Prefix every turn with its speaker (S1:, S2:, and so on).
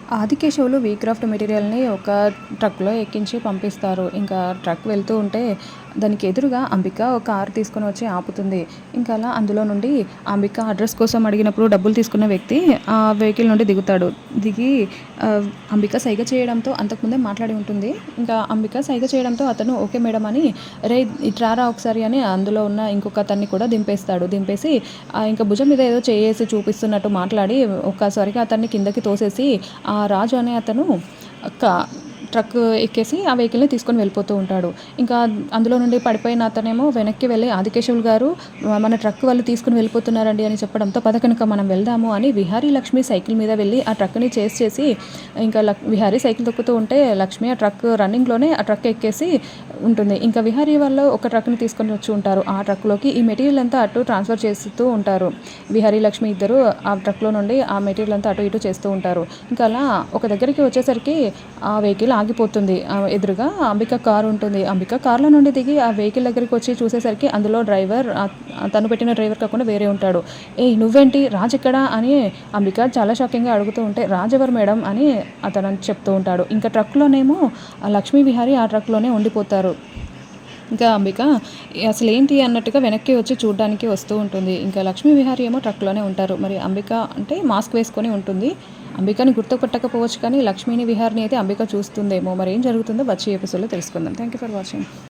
S1: ఆదికేశవులు వీక్రాఫ్ట్ మెటీరియల్‌ని ఒక ట్రక్‌లో ఎక్కించి పంపిస్తారు. ఇంకా ట్రక్ వెళ్తూ ఉంటే దానికి ఎదురుగా అంబిక ఒక కారు తీసుకొని వచ్చి ఆపుతుంది. ఇంకా అలా అందులో నుండి అంబిక అడ్రెస్ కోసం అడిగినప్పుడు డబ్బులు తీసుకున్న వ్యక్తి ఆ వెహికల్ నుండి దిగుతాడు. దిగి అంబిక సైగ చేయడంతో అంతకుముందే మాట్లాడి ఉంటుంది. ఇంకా అంబిక సైగ చేయడంతో అతను ఓకే మేడం అని రేయ్ ఇటు రారా ఒకసారి అని అందులో ఉన్న ఇంకొక అతన్ని కూడా దింపేస్తాడు. దింపేసి ఇంకా భుజం మీద ఏదో చేయేసి చూపిస్తున్నట్టు మాట్లాడి ఒక్కసారిగా అతన్ని కిందకి తోసేసి రాజు అనే అతను క ట్రక్ ఎక్కేసి ఆ వెహికల్‌ని తీసుకొని వెళ్ళిపోతూ ఉంటాడు. ఇంకా అందులో నుండి పడిపోయిన అతనేమో వెనక్కి వెళ్ళి ఆదికేశవులు గారు మన ట్రక్ వాళ్ళు తీసుకొని వెళ్ళిపోతున్నారండి అని చెప్పడంతో పద కనుక మనం వెళ్దాము అని విహారీ లక్ష్మి సైకిల్ మీద వెళ్ళి ఆ ట్రక్‌ని చేస్ చేసి ఇంకా విహారీ సైకిల్ తొక్కుతూ ఉంటే లక్ష్మి ఆ ట్రక్ రన్నింగ్‌లోనే ఆ ట్రక్ ఎక్కేసి ఉంటుంది. ఇంకా విహారీ వాళ్ళు ఒక ట్రక్‌ని తీసుకొని వచ్చి ఉంటారు. ఆ ట్రక్‌లోకి ఈ మెటీరియల్ అంతా అటు ట్రాన్స్‌ఫర్ చేస్తూ ఉంటారు. విహారీ లక్ష్మి ఇద్దరు ఆ ట్రక్‌లో నుండి ఆ మెటీరియల్ అంతా అటు ఇటు చేస్తూ ఉంటారు. ఇంకా అలా ఒక దగ్గరికి వచ్చేసరికి ఆ వెహికల్ ఆగిపోతుంది. ఎదురుగా అంబిక కారు ఉంటుంది. అంబిక కార్‌లో నుండి దిగి ఆ వెహికల్ దగ్గరికి వచ్చి చూసేసరికి అందులో డ్రైవర్ తను పెట్టిన డ్రైవర్ కాకుండా వేరే ఉంటాడు. "ఏయ్ నువ్వేంటి? రాజ్ ఎక్కడా?" అని అంబిక చాలా షాకింగ్‌గా అడుగుతూ ఉంటే, "రాజ్ ఎవరు మేడం?" అని అతను చెప్తూ ఉంటాడు. ఇంకా ట్రక్‌లోనేమో లక్ష్మీ విహారీ ఆ ట్రక్‌లోనే ఉండిపోతారు. ఇంకా అంబిక అసలేంటి అన్నట్టుగా వెనక్కి వచ్చి చూడ్డానికి వస్తూ ఉంటుంది. ఇంకా లక్ష్మీ విహారీ ఏమో ట్రక్‌లోనే ఉంటారు. మరి అంబిక అంటే మాస్క్ వేసుకొని ఉంటుంది. అంబికని గుర్తుపట్టకపోవచ్చు కానీ లక్ష్మిని, విహారిని అయితే అంబిక చూస్తుందేమో. మరి ఏం జరుగుతుందో వచ్చే ఎపిసోడ్‌లో తెలుసుకుందాం. Thank you for watching.